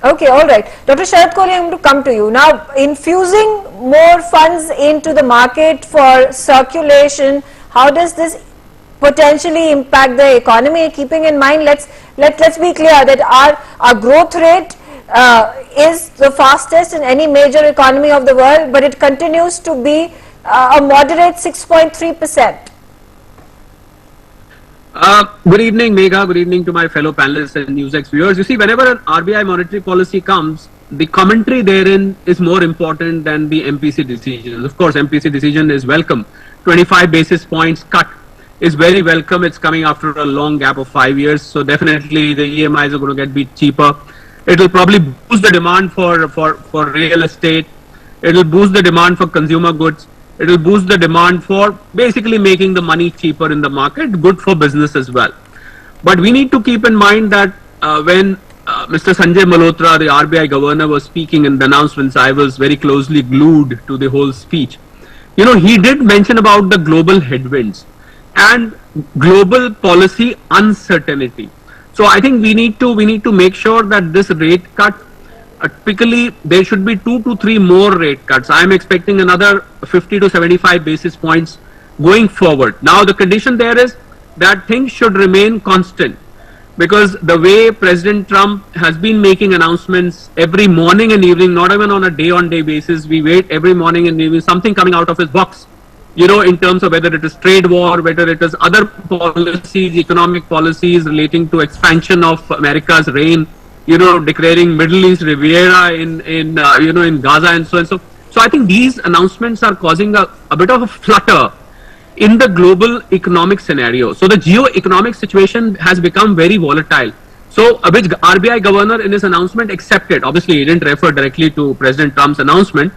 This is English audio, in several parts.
Okay, all right. Dr. Sharad Kohli, I'm going to come to you. Now, infusing more funds into the market for circulation, how does this potentially impact the economy? Keeping in mind, let's be clear that our growth rate is the fastest in any major economy of the world, but it continues to be a moderate 6.3%. Good evening, Megha. Good evening to my fellow panelists and NewsX viewers. You see, whenever an RBI monetary policy comes, the commentary therein is more important than the MPC decision. Of course, MPC decision is welcome. 25 basis points cut is very welcome. It's coming after a long gap of 5 years. So definitely the EMIs are going to get cheaper. It will probably boost the demand for real estate. It will boost the demand for consumer goods. It will boost the demand for basically making the money cheaper in the market, good for business as well. But we need to keep in mind that when Mr. Sanjay Malhotra, the RBI governor, was speaking in the announcements, I was very closely glued to the whole speech. You know, he did mention about the global headwinds and global policy uncertainty. So I think we need to make sure that this rate cut, typically there should be 2 to 3 more rate cuts. I am expecting another 50 to 75 basis points going forward. Now the condition there is that things should remain constant, because the way President Trump has been making announcements every morning and evening, not even on a day-on-day basis, we wait every morning and evening something coming out of his box, you know, in terms of whether it is trade war, whether it is other policies, economic policies relating to expansion of America's reign, you know, declaring Middle East Riviera in Gaza and so on. So I think these announcements are causing a bit of a flutter in the global economic scenario. So the geo-economic situation has become very volatile. So which RBI governor in his announcement accepted. Obviously, he didn't refer directly to President Trump's announcement,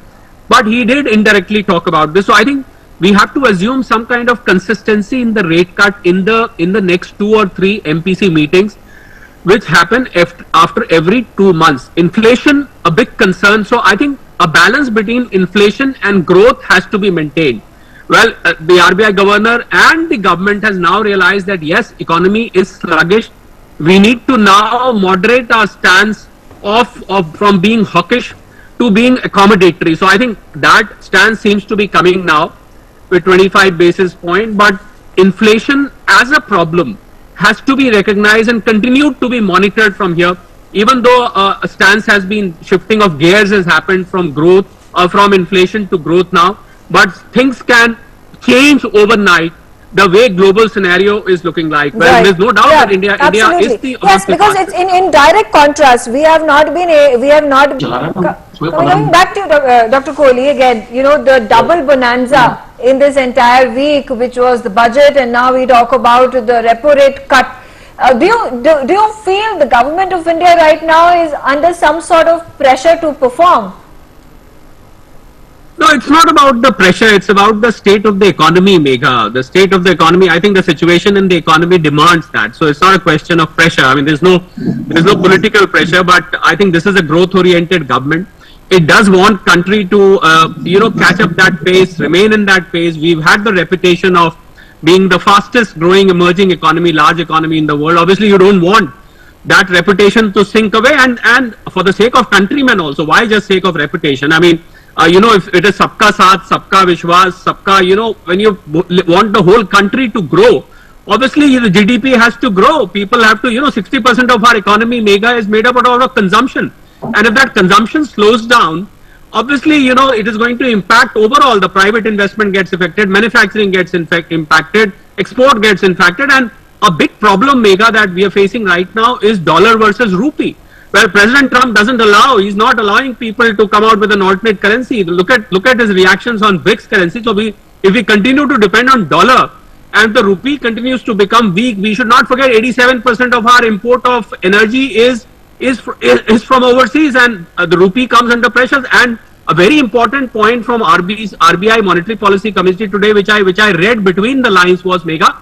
but he did indirectly talk about this. So I think we have to assume some kind of consistency in the rate cut in the next 2 or 3 MPC meetings, which happen after every 2 months. Inflation, a big concern. So I think a balance between inflation and growth has to be maintained. Well, the RBI governor and the government has now realized that yes, economy is sluggish. We need to now moderate our stance from being hawkish to being accommodatory. So I think that stance seems to be coming now with 25 basis point, but inflation as a problem has to be recognized and continued to be monitored from here, even though a stance has been shifting of gears has happened from growth from inflation to growth now, but things can change overnight the way global scenario is looking like. Well, there's no doubt that India is the yes, because it's in direct contrast. We have not been coming back to Dr. Kohli again. You know, the double bonanza in this entire week, which was the budget, and now we talk about the repo rate cut. Do you feel the government of India right now is under some sort of pressure to perform? No, it's not about the pressure. It's about the state of the economy, Megha. The state of the economy. I think the situation in the economy demands that. So it's not a question of pressure. I mean, there's no political pressure, but I think this is a growth-oriented government. It does want country to, catch up that pace, remain in that pace. We've had the reputation of being the fastest growing emerging economy, large economy in the world. Obviously, you don't want that reputation to sink away, and for the sake of countrymen also. Why just sake of reputation? I mean, if it is sabka saath, sabka vishwas, sabka, when you want the whole country to grow, obviously the GDP has to grow. People have to, 60% of our economy, Megha, is made up out of consumption. And if that consumption slows down, obviously, it is going to impact overall. The private investment gets affected, manufacturing gets impacted, export gets impacted, and a big problem, Megha, that we are facing right now is dollar versus rupee. Well, President Trump doesn't allow, he's not allowing people to come out with an alternate currency. Look at his reactions on BRICS currency. So if we continue to depend on dollar and the rupee continues to become weak, we should not forget 87% of our import of energy is from overseas, and the rupee comes under pressures. And a very important point from RBI Monetary Policy Committee today, which I read between the lines, was, Megha,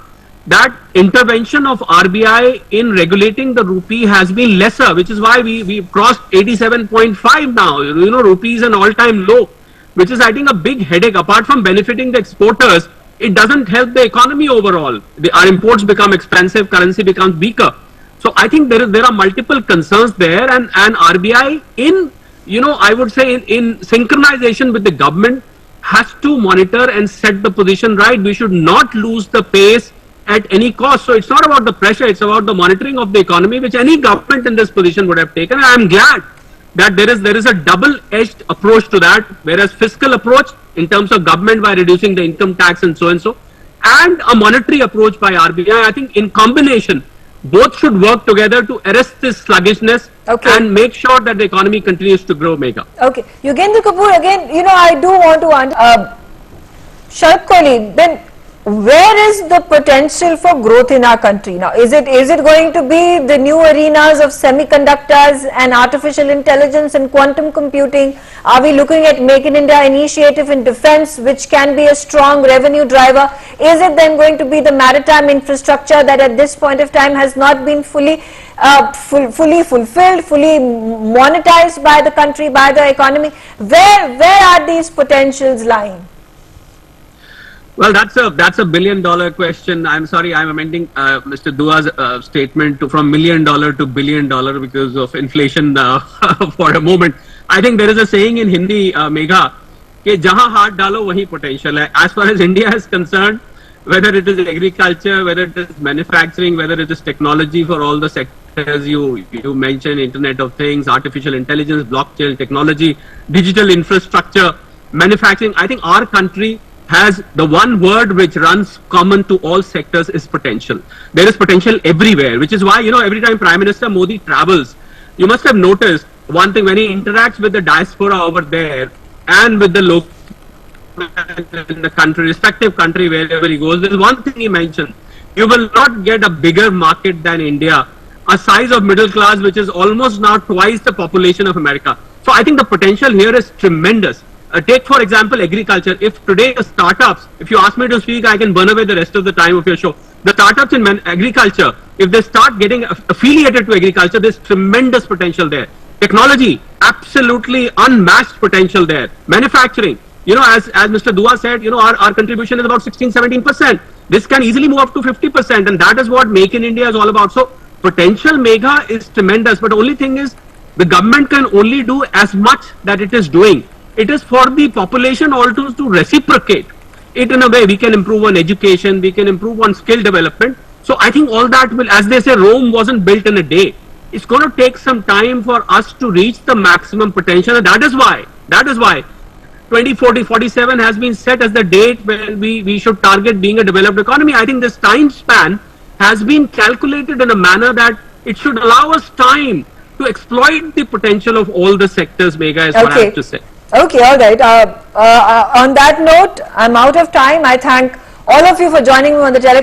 that intervention of RBI in regulating the rupee has been lesser, which is why we crossed 87.5 now. Rupee is an all-time low, which is, I think, a big headache. Apart from benefiting the exporters, it doesn't help the economy overall. Our imports become expensive, currency becomes weaker. So I think there are multiple concerns there, and RBI I would say in synchronization with the government has to monitor and set the position right. We should not lose the pace at any cost. So it's not about the pressure, it's about the monitoring of the economy, which any government in this position would have taken. And I am glad that there is a double-edged approach to that, whereas fiscal approach in terms of government by reducing the income tax and so, and a monetary approach by RBI. I think in combination, both should work together to arrest this sluggishness and make sure that the economy continues to grow, Megha. Okay. Yogendra Kapoor, again, I do want to Sharad Kohli, then where is the potential for growth in our country now? Is it going to be the new arenas of semiconductors and artificial intelligence and quantum computing? Are we looking at Make in India initiative in defense, which can be a strong revenue driver? Is it then going to be the maritime infrastructure that at this point of time has not been fully fulfilled, fully monetized by the country, by the economy? Where are these potentials lying? Well, that's a $1 billion question. I'm sorry, I'm amending Mr. Dua's statement from $1 million to $1 billion because of inflation for a moment. I think there is a saying in Hindi, Megha, कि जहाँ हाथ डालो वहीं potential है. As far as India is concerned, whether it is agriculture, whether it is manufacturing, whether it is technology for all the sectors you mentioned, Internet of Things, artificial intelligence, blockchain technology, digital infrastructure, manufacturing, I think our country has the one word which runs common to all sectors is potential. There is potential everywhere, which is why, every time Prime Minister Modi travels, you must have noticed one thing when he interacts with the diaspora over there and with the local in the country, respective country, wherever he goes, there's one thing he mentioned. You will not get a bigger market than India, a size of middle class which is almost now twice the population of America. So I think the potential here is tremendous. Take for example agriculture. If today the startups, if you ask me to speak, I can burn away the rest of the time of your show. The startups in agriculture, if they start getting affiliated to agriculture, there's tremendous potential there. Technology, absolutely unmatched potential there. Manufacturing, as Mr. Dua said, our contribution is about 16-17%. This can easily move up to 50%, and that is what Make in India is all about. So potential, Megha, is tremendous, but the only thing is the government can only do as much that it is doing. It is for the population also to reciprocate it in a way. We can improve on education, we can improve on skill development. So I think all that will, as they say, Rome wasn't built in a day. It's going to take some time for us to reach the maximum potential, and that is why 2047 has been set as the date when we should target being a developed economy. I think this time span has been calculated in a manner that it should allow us time to exploit the potential of all the sectors, Megha, is what I have to say. Okay, all right. On that note, I'm out of time. I thank all of you for joining me on the telecast.